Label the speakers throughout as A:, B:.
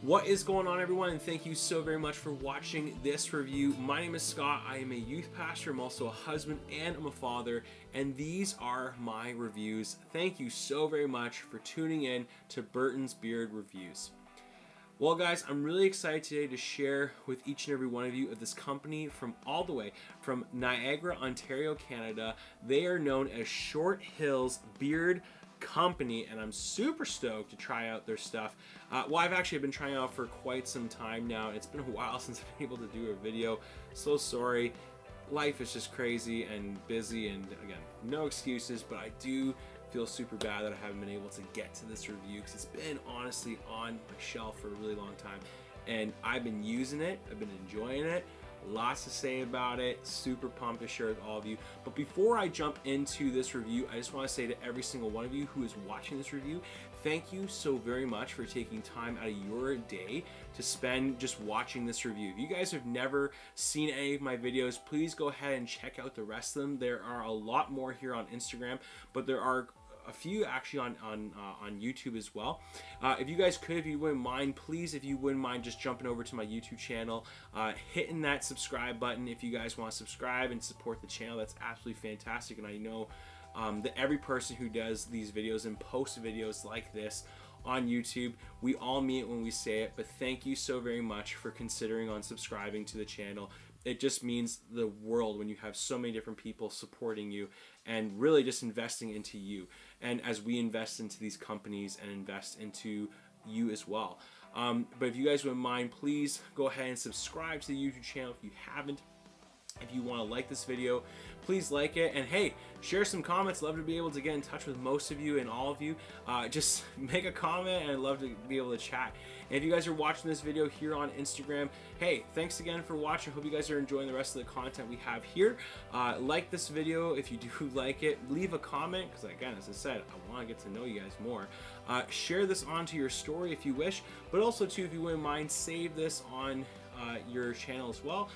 A: What is going on, everyone, and thank you so very much for watching this review. My name is Scott. I am a youth pastor. I'm also a husband and I'm a father, and these are my reviews. Thank you so very much for tuning in to Burton's Beard Reviews. Well, guys, I'm really excited today to share with each and every one of you of this company from all the way from Niagara, Ontario, Canada. They are known as Short Hills Beard Company, and I'm super stoked to try out their stuff. Well, I've actually been trying out for quite some time now. It's been a while since I've been able to do a video. So sorry. Life is just crazy and busy, and again, no excuses, but I do feel super bad that I haven't been able to get to this review because it's been honestly on my shelf for a really long time, and I've been using it. I've been enjoying it. Lots to say about it. Super pumped to share with all of you. But before I jump into this review, I just want to say to every single one of you who is watching this review, thank you so very much for taking time out of your day to spend just watching this review. If you guys have never seen any of my videos, please go ahead and check out the rest of them. There are a lot more here on Instagram, but there are a few actually on YouTube as well. If you guys could, if you wouldn't mind, please, if you wouldn't mind just jumping over to my YouTube channel, hitting that subscribe button. If you guys want to subscribe and support the channel, that's absolutely fantastic. And I know that every person who does these videos and posts videos like this on YouTube, we all mean it when we say it, but thank you so very much for considering on subscribing to the channel. It just means the world when you have so many different people supporting you and really just investing into you, and as we invest into these companies and invest into you as well. But if you guys wouldn't mind, please go ahead and subscribe to the YouTube channel if you haven't. If you want to like this video, please like it, and hey, share some comments. Love to be able to get in touch with most of you and all of you. Just make a comment, and I'd love to be able to chat. And if you guys are watching this video here on Instagram, hey, thanks again for watching. Hope you guys are enjoying the rest of the content we have here. Like this video if you do like it. Leave a comment, because again, as I said, I want to get to know you guys more. Share this onto your story if you wish, but also too, if you wouldn't mind, save this on your channel as well.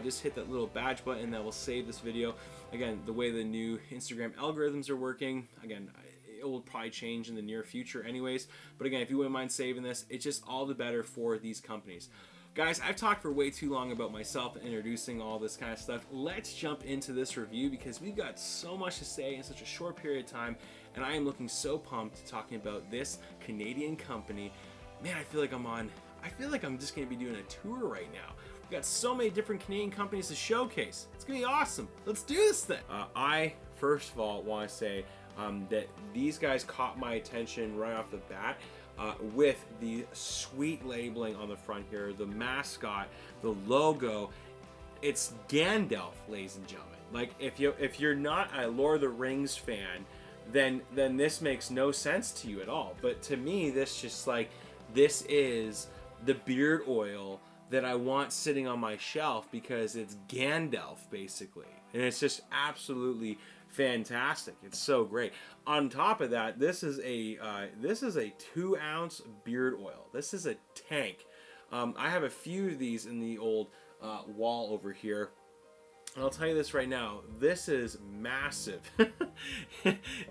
A: Just hit that little badge button that will save this video. Again, the way the new Instagram algorithms are working, again, it will probably change in the near future anyways, but again, if you wouldn't mind saving this, it's just all the better for these companies. Guys, I've talked for way too long about myself and introducing all this kind of stuff. Let's jump into this review because we've got so much to say in such a short period of time, and I am looking so pumped to talking about this Canadian company. Man, I feel like I'm just going to be doing a tour right now. We've got so many different Canadian companies to showcase. It's going to be awesome. Let's do this thing. I, first of all, want to say that these guys caught my attention right off the bat with the sweet labeling on the front here, the mascot, the logo. It's Gandalf, ladies and gentlemen. Like, if you're not a Lord of the Rings fan, then this makes no sense to you at all. But to me, this just like, this is the beard oil that I want sitting on my shelf because it's Gandalf basically, and it's just absolutely fantastic. It's so great. On top of that, this is a 2-ounce beard oil. This is a tank. I have a few of these in the old wall over here. And I'll tell you this right now, this is massive.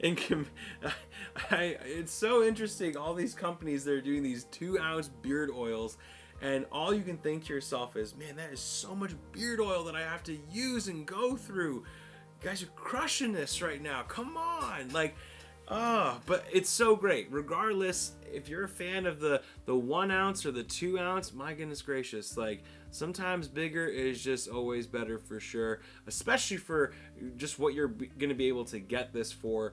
A: It's so interesting, all these companies that are doing these 2-ounce beard oils, and all you can think to yourself is, man, that is so much beard oil that I have to use and go through. You guys are crushing this right now. Come on. Like, but it's so great. Regardless, if you're a fan of the 1 ounce or the 2 ounce, my goodness gracious, like, sometimes bigger is just always better for sure, especially for just what you're going to be able to get this for.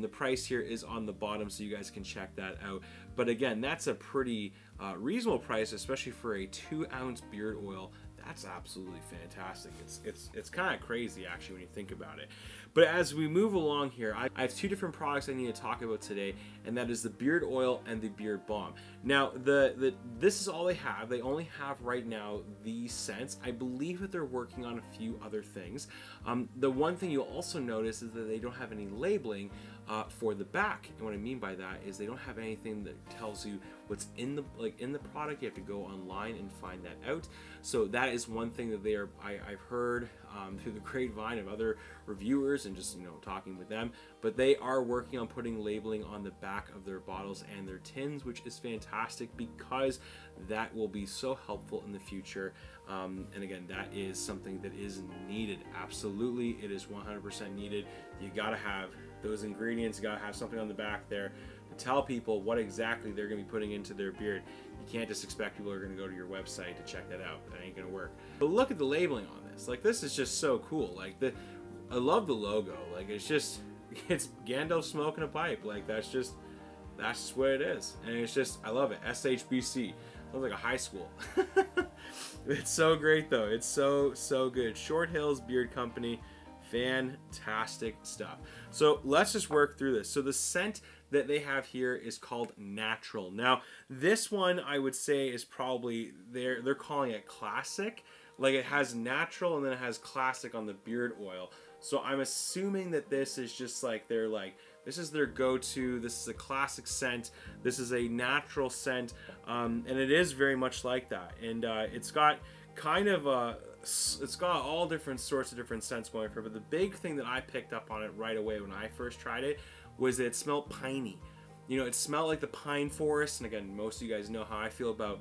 A: The price here is on the bottom, so you guys can check that out. But again, that's a pretty reasonable price, especially for a 2-ounce beard oil. That's absolutely fantastic. It's kind of crazy actually when you think about it. But as we move along here, I have two different products I need to talk about today, and that is the beard oil and the beard balm. Now, this is all they have. They only have right now these scents. I believe that they're working on a few other things. The one thing you'll also notice is that they don't have any labeling for the back. And what I mean by that is they don't have anything that tells you what's in the product. You have to go online and find that out. So that is one thing that I've heard through the grapevine of other reviewers and just talking with them. But they are working on putting labeling on the back of their bottles and their tins, which is fantastic because that will be so helpful in the future. And again, that is something that is needed. Absolutely, it is 100% needed. You gotta have those ingredients. You gotta have something on the back there to tell people what exactly they're gonna be putting into their beard. You can't just expect people are gonna go to your website to check that out. That ain't gonna work. But look at the labeling on this. Like, this is just so cool. Like, I love the logo. Like, it's Gandalf smoking a pipe. Like, that's just what it is. And it's just, I love it. S.H.B.C. Sounds like a high school. It's so great though. It's so good. Short Hills Beard Company. Fantastic stuff. So let's just work through this. So the scent that they have here is called Natural. Now this one I would say is probably, they're calling it classic. Like, it has natural and then it has classic on the beard oil. So I'm assuming that this is just like this is their go-to. This is a classic scent. This is a natural scent, and it is very much like that. And it's got kind of it's got all different sorts of different scents going for it. But the big thing that I picked up on it right away when I first tried it was that it smelled piney. It smelled like the pine forest. And again, most of you guys know how I feel about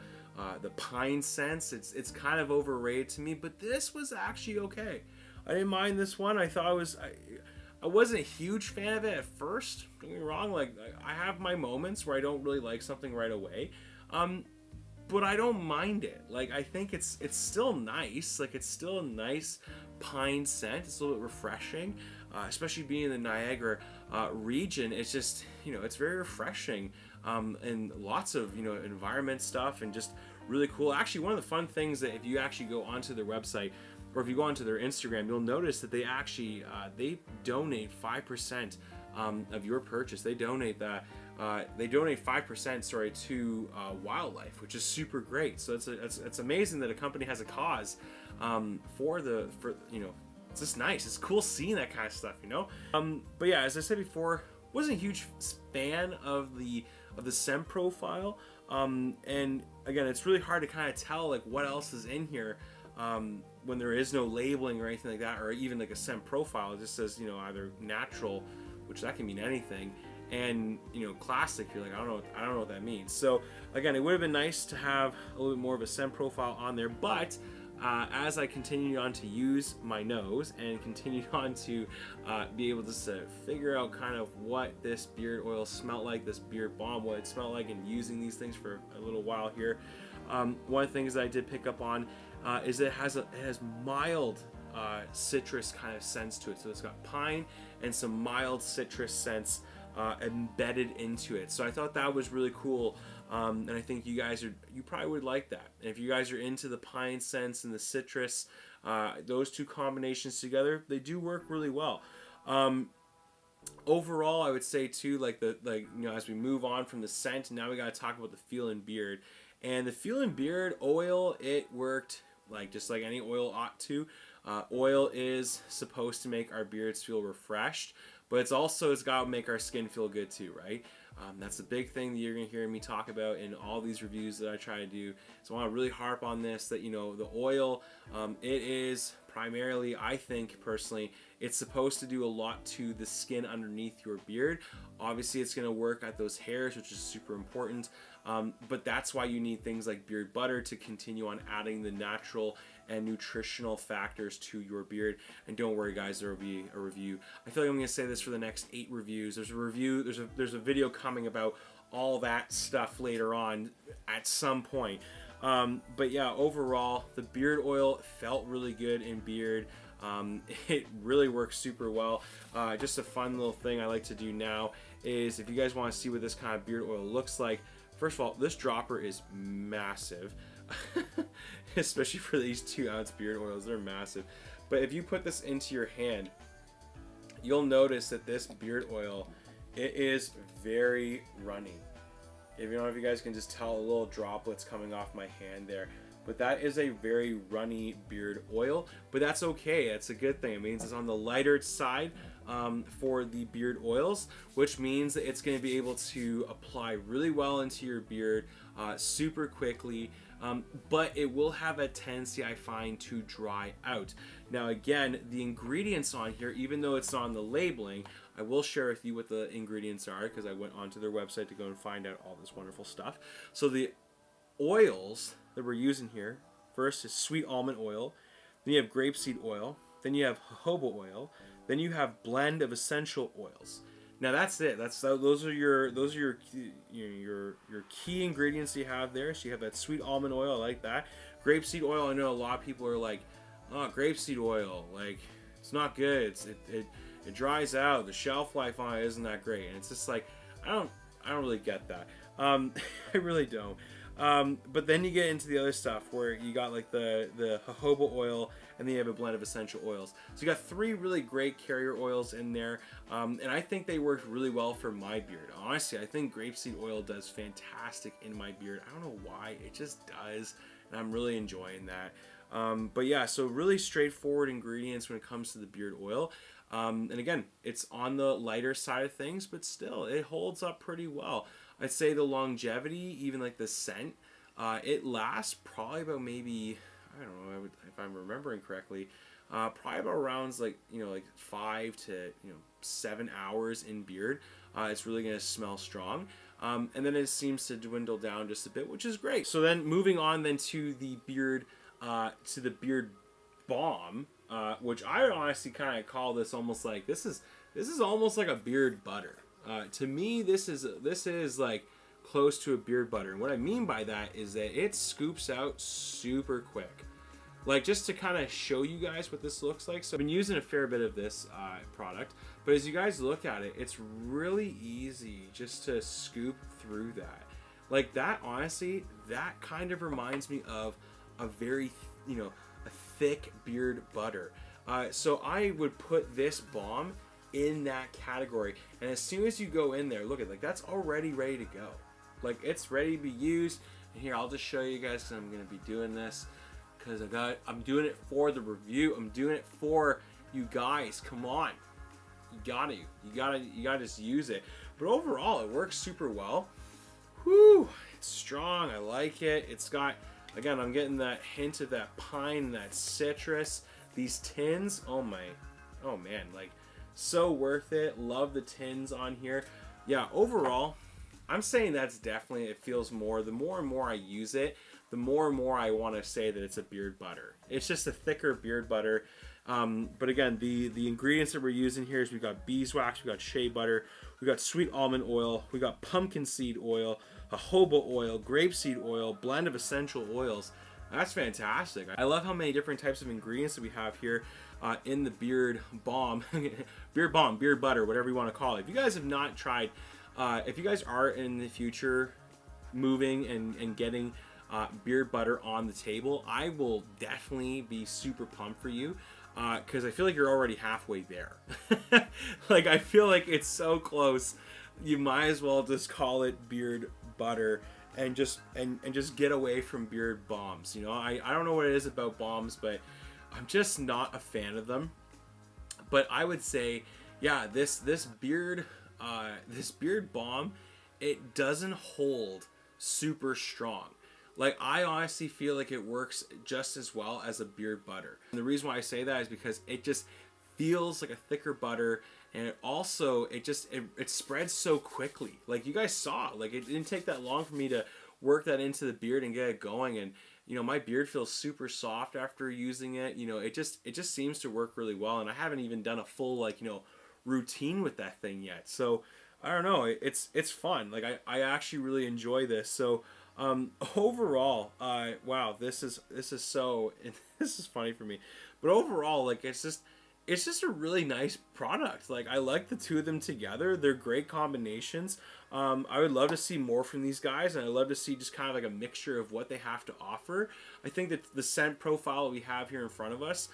A: the pine scents. It's kind of overrated to me, but this was actually okay. I didn't mind this one. I thought I wasn't a huge fan of it at first. Don't get me wrong. Like, I have my moments where I don't really like something right away, but I don't mind it. Like, I think it's still nice. Like, it's still a nice pine scent. It's a little bit refreshing, especially being in the Niagara region. It's just it's very refreshing, and lots of environment stuff and just really cool. Actually, one of the fun things that if you actually go onto their website, or if you go onto their Instagram, you'll notice that they actually they donate 5% of your purchase. They donate that. They donate 5%, sorry, to wildlife, which is super great. So it's amazing that a company has a cause for it's just nice. It's cool seeing that kind of stuff, But yeah, as I said before, wasn't a huge fan of the scent profile. And again, it's really hard to kind of tell like what else is in here. When there is no labeling or anything like that, or even like a scent profile. It just says either natural, which that can mean anything, and classic. You're like, I don't know what that means. So again, it would have been nice to have a little bit more of a scent profile on there, but as I continued on to use my nose and continued on to be able to figure out kind of what this beard oil smelled like, this beard balm, what it smelled like, and using these things for a little while here, one of the things that I did pick up on is that it has mild citrus kind of scents to it. So it's got pine and some mild citrus scents embedded into it. So I thought that was really cool, and I think you probably would like that. And if you guys are into the pine scents and the citrus, those two combinations together, they do work really well. Overall, I would say too, as we move on from the scent, now we got to talk about the feel in beard. And the feel in beard oil, it worked just like any oil ought to. Oil is supposed to make our beards feel refreshed, but it's got to make our skin feel good too, right? That's the big thing that you're going to hear me talk about in all these reviews that I try to do. So I want to really harp on this, that the oil, it is primarily, I think personally, it's supposed to do a lot to the skin underneath your beard. Obviously, it's going to work at those hairs, which is super important. But that's why you need things like beard butter to continue on adding the natural and nutritional factors to your beard. And don't worry, guys, there will be a review. I feel like I'm going to say this for the next 8 reviews. There's a review. There's a video coming about all that stuff later on at some point. But yeah, overall, the beard oil felt really good in beard. It really works super well. Just a fun little thing I like to do now is, if you guys want to see what this kind of beard oil looks like, first of all, this dropper is massive, especially for these 2-ounce beard oils. They're massive. But if you put this into your hand, you'll notice that this beard oil, it is very runny. If you guys can just tell, a little droplets coming off my hand there. but that is a very runny beard oil, but that's okay. That's a good thing. It means it's on the lighter side for the beard oils, which means that it's going to be able to apply really well into your beard super quickly, but it will have a tendency, I find, to dry out. Now again, the ingredients on here, even though it's not on the labeling, I will share with you what the ingredients are, because I went onto their website to go and find out all this wonderful stuff. So the oils that we're using here, first is sweet almond oil, then you have grapeseed oil, then you have jojoba oil, then you have blend of essential oils. Now that's it. Those are your key ingredients you have there. So you have that sweet almond oil, I like that. Grapeseed oil, I know a lot of people are like, oh, grapeseed oil, like it's not good. It dries out. The shelf life on it isn't that great. And it's just like, I don't really get that. I really don't. But then you get into the other stuff where you got like the jojoba oil, and then you have a blend of essential oils. So you got 3 really great carrier oils in there, and I think they worked really well for my beard. Honestly, I think grapeseed oil does fantastic in my beard. I don't know why, it just does, and I'm really enjoying that. But yeah, so really straightforward ingredients when it comes to the beard oil. And again, it's on the lighter side of things, but still, it holds up pretty well. I'd say the longevity, even like the scent, it lasts probably about maybe, I don't know if I'm remembering correctly, probably about around like 5 to 7 hours in beard. It's really gonna smell strong, and then it seems to dwindle down just a bit, which is great. So then moving on then to the beard balm, which I honestly kind of call this almost like this is almost like a beard butter. To me, this is like close to a beard butter. And what I mean by that is that it scoops out super quick. Like, just to kind of show you guys what this looks like. So I've been using a fair bit of this product, but as you guys look at it, it's really easy just to scoop through that. Like that, honestly, that kind of reminds me of a very, a thick beard butter. So I would put this balm in that category, and as soon as you go in there, look at, like, that's already ready to go. Like, it's ready to be used. And here, I'll just show you guys, because I'm going to be doing this because I'm doing it for the review. I'm doing it for you guys. Come on, you gotta just use it. But overall, it works super well. Whew, it's strong. I like it. It's got, again, I'm getting that hint of that pine and that citrus. These tins, oh man, like, so worth it. Love the tins on here. Yeah, overall, I'm saying that's definitely, it feels more, the more and more I use it, the more and more I want to say that it's a beard butter. It's just a thicker beard butter. But again, the ingredients that we're using here is we got beeswax, we got shea butter, we got sweet almond oil, we got pumpkin seed oil, jojoba oil, grapeseed oil, blend of essential oils. That's fantastic. I love how many different types of ingredients that we have here in the beard balm, beard butter, whatever you want to call it. If you guys have not tried, if you guys are in the future moving and getting beard butter on the table, I will definitely be super pumped for you, because I feel like you're already halfway there. Like, I feel like it's so close. You might as well just call it beard butter and just get away from beard balms. I don't know what it is about balms, but I'm just not a fan of them. But I would say, yeah, this beard balm, it doesn't hold super strong. Like, I honestly feel like it works just as well as a beard butter. And the reason why I say that is because it just feels like a thicker butter, and it also, it spreads so quickly. Like, you guys saw, like, it didn't take that long for me to work that into the beard and get it going, and my beard feels super soft after using it. It just seems to work really well, and I haven't even done a full routine with that thing yet. So I don't know, it's fun. Like, I actually really enjoy this. So overall, wow, this is so this is funny for me, but overall, like, it's just a really nice product. Like, I like the two of them together. They're great combinations. I would love to see more from these guys, and I'd love to see just kind of like a mixture of what they have to offer. I think that the scent profile we have here in front of us,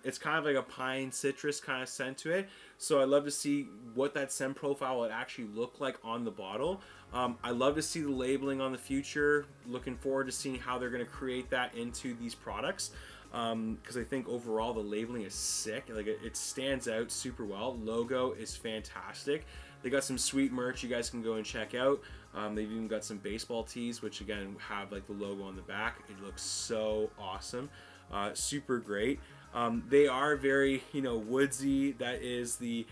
A: it's kind of like a pine citrus kind of scent to it. So I'd love to see what that scent profile would actually look like on the bottle. I love to see the labeling on the future. Looking forward to seeing how they're going to create that into these products. Because I think overall the labeling is sick. Like it stands out super well. Logo is fantastic. They got some sweet merch you guys can go and check out. They've even got some baseball tees, which again have like the logo on the back. It looks so awesome. Super great. They are very, woodsy. That is the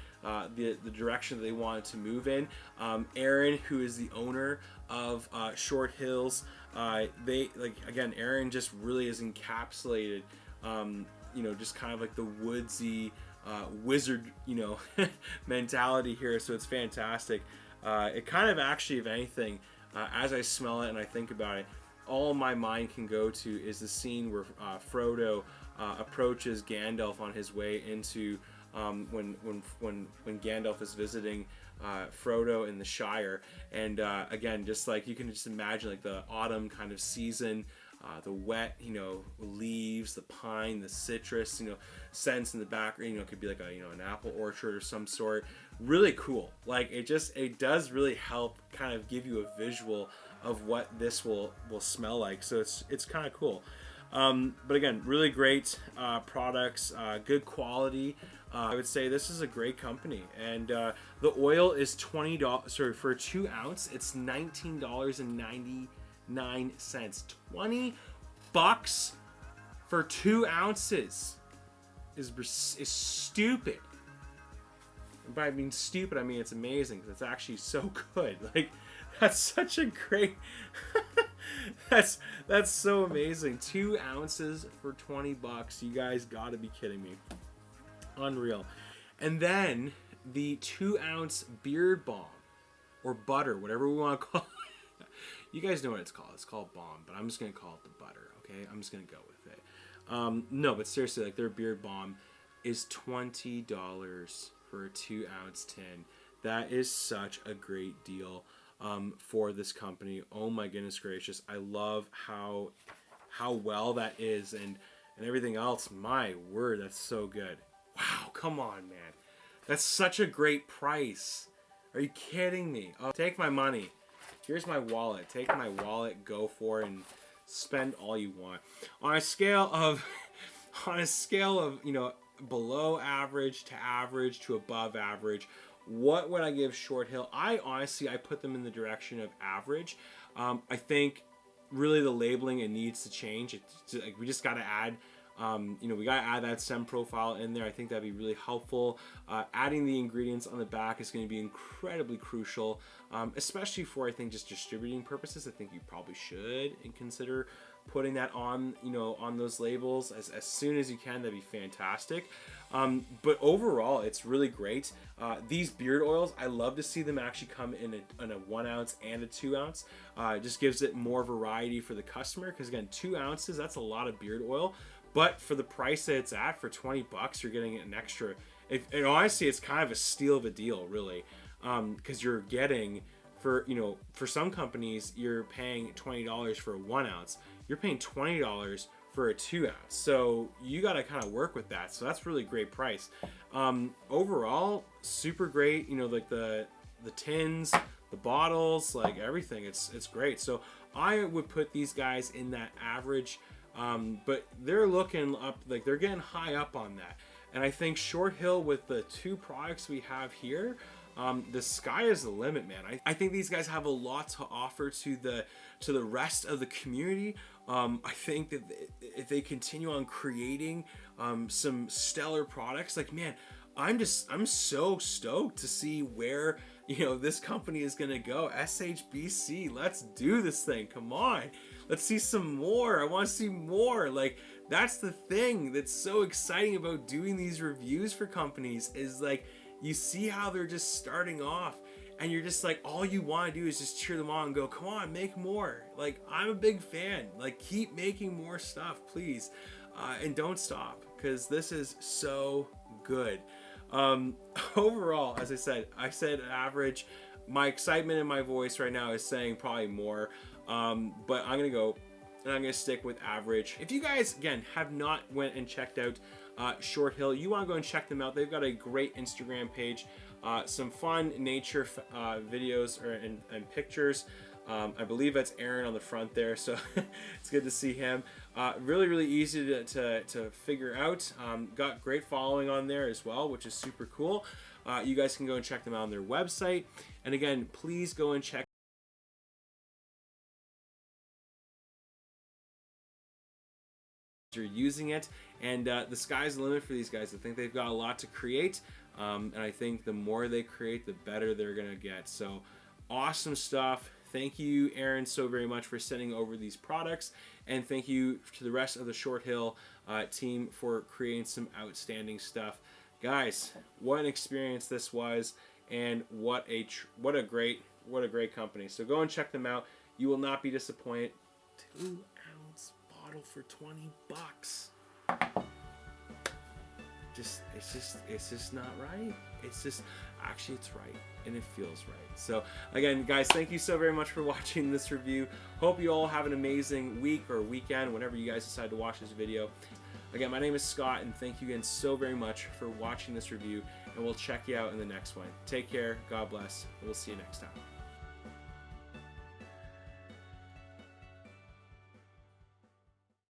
A: direction that they wanted to move in. Aaron, who is the owner of Short Hills, Aaron just really is encapsulated, just kind of like the woodsy wizard, mentality here. So it's fantastic. It kind of actually, if anything, as I smell it and I think about it, all my mind can go to is the scene where Frodo approaches Gandalf on his way into when Gandalf is visiting Frodo in the Shire, and again, just like you can just imagine like the autumn kind of season, the wet, leaves, the pine, the citrus, scents in the background. It could be like an apple orchard or some sort. Really cool. Like it does really help kind of give you a visual of what this will smell like. So it's kind of cool. But again, really great products, good quality. I would say this is a great company, and the oil is $20. Sorry, for a 2 ounce, it's $19.99. $20 for 2 ounces is stupid. And by being stupid, I mean it's amazing because it's actually so good. Like that's such a great. That's so amazing. 2 ounces for $20. You guys got to be kidding me. Unreal. And then the 2 ounce beard balm or butter, whatever we want to call it. You guys know what it's called. It's called balm, but I'm just going to call it the butter. Okay. I'm just going to go with it. No, but seriously, like their beard balm is $20 for a 2 ounce tin. That is such a great deal. For this company. Oh my goodness gracious. I love how well that is and everything else. My word, that's so good. Wow, come on, man. That's such a great price. Are you kidding me? Oh, take my money. Here's my wallet. Take my wallet, go for it, and spend all you want. On a scale of below average to above average, what would I give Short Hill? I put them in the direction of average. I think really the labeling, it needs to change. We just got to add, we got to add that scent profile in there. I think that'd be really helpful. Adding the ingredients on the back is going to be incredibly crucial, especially for, I think, just distributing purposes. I think you probably should consider putting that on, on those labels as soon as you can. That'd be fantastic. But overall, it's really great. These beard oils, I love to see them actually come in a 1 ounce and a 2 ounce. It just gives it more variety for the customer, because again, 2 ounces, that's a lot of beard oil. But for the price that it's at, for $20, you're getting an extra. And honestly, it's kind of a steal of a deal, really, because you're getting, for some companies, you're paying $20 for a 1 ounce. You're paying $20 for a 2 ounce. So you got to kind of work with that. So that's really great price. Overall, super great. Like the tins, the bottles, like everything. It's great. So I would put these guys in that average. But they're looking up, like they're getting high up on that. And I think Short Hill, with the 2 products we have here, the sky is the limit, man. I think these guys have a lot to offer to the rest of the community. I think that if they continue on creating some stellar products, like, man, I'm so stoked to see where this company is gonna go. S.H.B.C, let's do this thing. Come on, let's see some more. I want to see more. Like, that's the thing that's so exciting about doing these reviews for companies, is like, you see how they're just starting off, and you're just like, all you want to do is just cheer them on and go, come on, make more. Like, I'm a big fan. Like, keep making more stuff, please. And don't stop, because this is so good. Overall, as I said average. my excitement in my voice right now is saying probably more, but I'm gonna go and I'm gonna stick with average. If you guys again have not went and checked out Short Hill, you want to go and check them out. They've got a great Instagram page, some fun nature videos and pictures. I believe that's Aaron on the front there, so it's good to see him. Really easy to figure out. Got great following on there as well, which is super cool. You guys can go and check them out on their website. And again, please go and check you're using it, and the sky's the limit for these guys. I think they've got a lot to create, and I think the more they create, the better they're gonna get. So awesome stuff. Thank you, Aaron, so very much for sending over these products, and thank you to the rest of the Short Hill team for creating some outstanding stuff. Guys, what an experience this was, and what a great company. So go and check them out. You will not be disappointed. 2-ounce bottle for $20. It's just not right. Actually it's right, and it feels right. So again, guys, thank you so very much for watching this review. Hope you all have an amazing week or weekend whenever you guys decide to watch this video. Again, my name is Scott, and thank you again so very much for watching this review, and we'll check you out in the next one. Take care, God bless, and we'll see you next time.